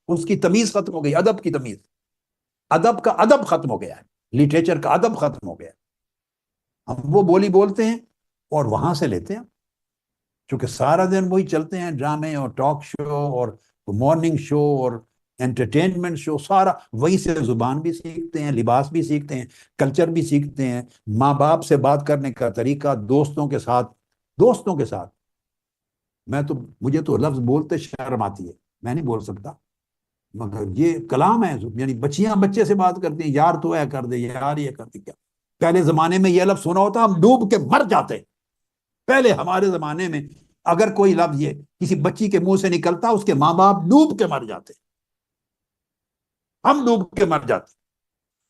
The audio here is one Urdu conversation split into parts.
اس کی تمیز ختم ہو گئی، ادب کی تمیز، ادب کا ادب ختم ہو گیا ہے، لٹریچر کا ادب ختم ہو گیا۔ ہم وہ بولی بولتے ہیں اور وہاں سے لیتے ہیں، چونکہ سارا دن وہی چلتے ہیں، ڈرامے اور ٹاک شو اور مارننگ شو اور انٹرٹینمنٹ شو، سارا وہی سے زبان بھی سیکھتے ہیں، لباس بھی سیکھتے ہیں، کلچر بھی سیکھتے ہیں، ماں باپ سے بات کرنے کا طریقہ، دوستوں کے ساتھ مجھے تو لفظ بولتے شرم آتی ہے، میں نہیں بول سکتا، مگر یہ کلام ہے، یعنی بچیاں بچے سے بات کرتی ہیں، یار تو اے کر دے، یار یہ کر دے، کیا پہلے زمانے میں یہ لفظ سنا ہوتا ہم ڈوب کے مر جاتے، پہلے ہمارے زمانے میں اگر کوئی لفظ یہ کسی بچی کے منہ سے نکلتا اس کے ماں باپ ڈوب کے مر جاتے، ہم ڈوب کے مر جاتے۔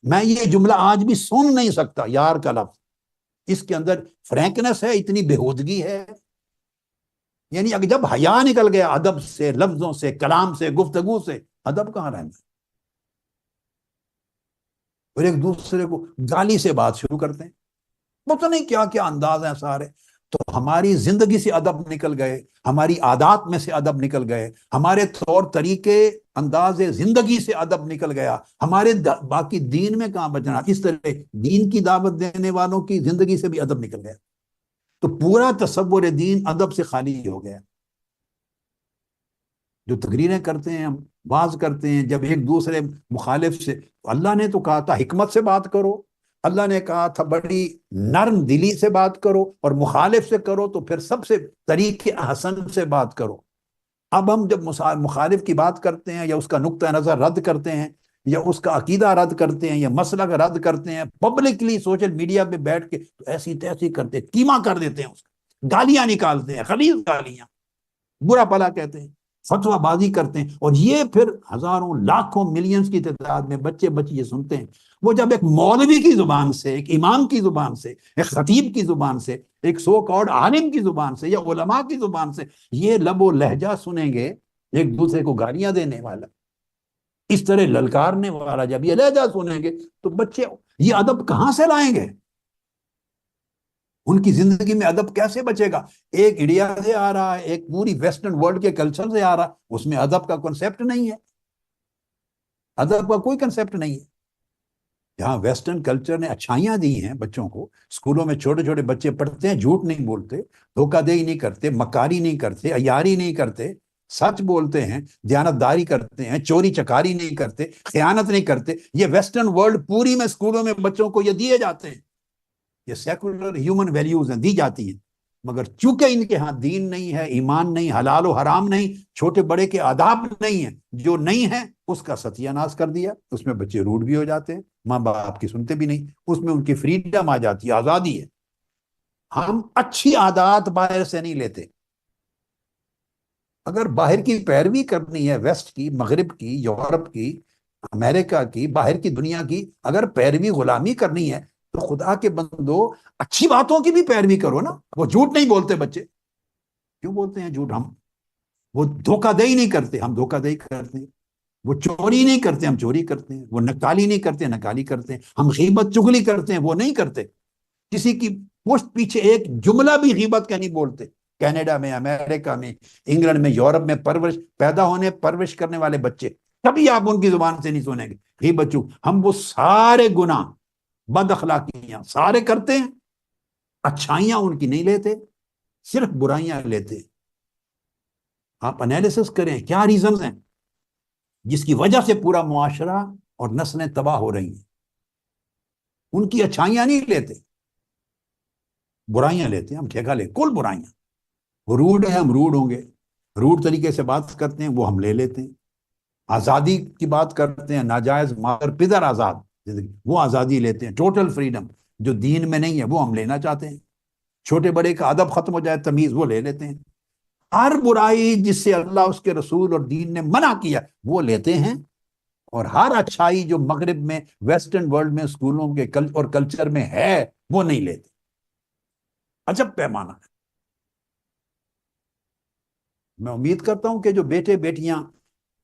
میں یہ جملہ آج بھی سن نہیں سکتا، یار کا لفظ، اس کے اندر فرینکنس ہے، اتنی بےہودگی ہے، یعنی اگر جب حیا نکل گیا ادب سے، لفظوں سے، کلام سے، گفتگو سے، ادب کہاں رہنا؟ اور ایک دوسرے کو گالی سے بات شروع کرتے ہیں، پتہ نہیں کیا کیا انداز ہیں سارے۔ تو ہماری زندگی سے ادب نکل گئے، ہماری عادات میں سے ادب نکل گئے، ہمارے طور طریقے، انداز زندگی سے ادب نکل گیا، ہمارے باقی دین میں کہاں بچنا؟ اس طرح دین کی دعوت دینے والوں کی زندگی سے بھی ادب نکل گیا، تو پورا تصور دین ادب سے خالی ہو گیا۔ جو تقریریں کرتے ہیں، ہم واز کرتے ہیں، جب ایک دوسرے مخالف سے، اللہ نے تو کہا تھا حکمت سے بات کرو، اللہ نے کہا تھا بڑی نرم دلی سے بات کرو، اور مخالف سے کرو تو پھر سب سے طریقے احسن سے بات کرو۔ اب ہم جب مخالف کی بات کرتے ہیں یا اس کا نقطہ نظر رد کرتے ہیں یا اس کا عقیدہ رد کرتے ہیں یا مسلک رد کرتے ہیں پبلکلی سوشل میڈیا پہ بیٹھ کے، تو ایسی تیسی کرتے، کیما کر دیتے ہیں، اس کا گالیاں نکالتے ہیں، خلیظ گالیاں، برا بھلا کہتے ہیں، فتویٰ بازی کرتے ہیں، اور یہ پھر ہزاروں لاکھوں ملینز کی تعداد میں بچے بچے یہ سنتے ہیں۔ وہ جب ایک مولوی کی زبان سے، ایک امام کی زبان سے، ایک خطیب کی زبان سے، ایک سو کارڈ عالم کی زبان سے یا علماء کی زبان سے یہ لب و لہجہ سنیں گے، ایک دوسرے کو گالیاں دینے والا، اس طرح للکارنے والا جب یہ لہجہ سنیں گے، تو بچے یہ ادب کہاں سے لائیں گے؟ ان کی زندگی میں ادب کیسے بچے گا؟ ایک انڈیا سے آ رہا ہے، ایک پوری ویسٹرن ورلڈ کے کلچر سے آ رہا ہے، اس میں ادب کا کنسیپٹ نہیں ہے، ادب کا کوئی کنسیپٹ نہیں ہے۔ جہاں ویسٹرن کلچر نے اچھائیاں دی ہیں بچوں کو، اسکولوں میں چھوٹے چھوٹے بچے پڑھتے ہیں، جھوٹ نہیں بولتے، دھوکہ دہی نہیں کرتے، مکاری نہیں کرتے، عیاری نہیں کرتے، سچ بولتے ہیں، دیانتداری کرتے ہیں، چوری چکاری نہیں کرتے، خیانت نہیں کرتے۔ یہ ویسٹرن ورلڈ پوری میں اسکولوں میں بچوں کو یہ دیے جاتے ہیں، یہ سیکولر ہیومن ویلیوز ہیں، دی جاتی ہیں، مگر چونکہ ان کے ہاں دین نہیں ہے، ایمان نہیں، حلال و حرام نہیں، چھوٹے بڑے کے آداب نہیں ہیں، جو نہیں ہے اس کا ستیہ ناش کر دیا، اس میں بچے روڈ بھی ہو جاتے ہیں، ماں باپ کی سنتے بھی نہیں، اس میں ان کی فریڈم آ جاتی ہے، آزادی ہے۔ ہم اچھی عادات باہر سے نہیں لیتے، اگر باہر کی پیروی کرنی ہے، ویسٹ کی، مغرب کی، یورپ کی، امریکہ کی، باہر کی دنیا کی اگر پیروی غلامی کرنی ہے تو خدا کے بندو اچھی باتوں کی بھی پیروی کرو نا۔ وہ جھوٹ نہیں بولتے بچے، کیوں بولتے ہیں جھوٹ؟ ہم وہ دھوکہ دہی نہیں کرتے، ہم دھوکہ دہی کرتے ہیں، وہ چوری نہیں کرتے، ہم چوری کرتے ہیں، وہ نکالی نہیں کرتے، نکالی کرتے ہیں، ہم غیبت چغلی کرتے ہیں، وہ نہیں کرتے، کسی کی پشت پیچھے ایک جملہ بھی غیبت کا نہیں بولتے۔ کینیڈا میں، امریکہ میں، انگلینڈ میں، یورپ میں پرورش کرنے والے بچے کبھی آپ ان کی زبان سے نہیں سنیں گے غیبت چغلی۔ ہم وہ سارے گناہ، بد اخلاقیاں سارے کرتے ہیں، اچھائیاں ان کی نہیں لیتے، صرف برائیاں لیتے۔ آپ انالیسس کریں کیا ریزنز ہیں جس کی وجہ سے پورا معاشرہ اور نسلیں تباہ ہو رہی ہیں۔ ان کی اچھائیاں نہیں لیتے، برائیاں لیتے ہیں، ہم ٹھیکہ لے کل برائیاں۔ وہ روڈ ہے، ہم روڈ ہوں گے، روڈ طریقے سے بات کرتے ہیں، وہ ہم لے لیتے ہیں۔ آزادی کی بات کرتے ہیں، ناجائز مادر پدر آزاد زندگی، وہ آزادی لیتے ہیں، ٹوٹل فریڈم جو دین میں نہیں ہے وہ ہم لینا چاہتے ہیں۔ چھوٹے بڑے کا ادب ختم ہو جائے، تمیز، وہ لے لیتے ہیں۔ ہر برائی جس سے اللہ، اس کے رسول اور دین نے منع کیا وہ لیتے ہیں، اور ہر اچھائی جو مغرب میں، ویسٹرن ورلڈ میں، اسکولوں کے اور کلچر میں ہے وہ نہیں لیتے۔ عجب پیمانہ ہے۔ میں امید کرتا ہوں کہ جو بیٹے بیٹیاں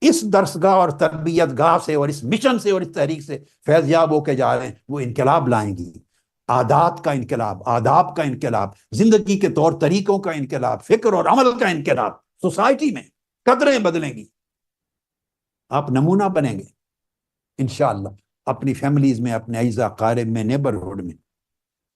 اس درسگاہ اور تربیت گاہ سے اور اس مشن سے اور اس تحریک سے فیض یاب ہو کے جا رہے ہیں، وہ انقلاب لائیں گی، عادات کا انقلاب، آداب کا انقلاب، زندگی کے طور طریقوں کا انقلاب، فکر اور عمل کا انقلاب، سوسائٹی میں قدریں بدلیں گی۔ آپ نمونہ بنیں گے انشاءاللہ، اپنی فیملیز میں، اپنے اعزا قارب میں، نیبرہڈ میں.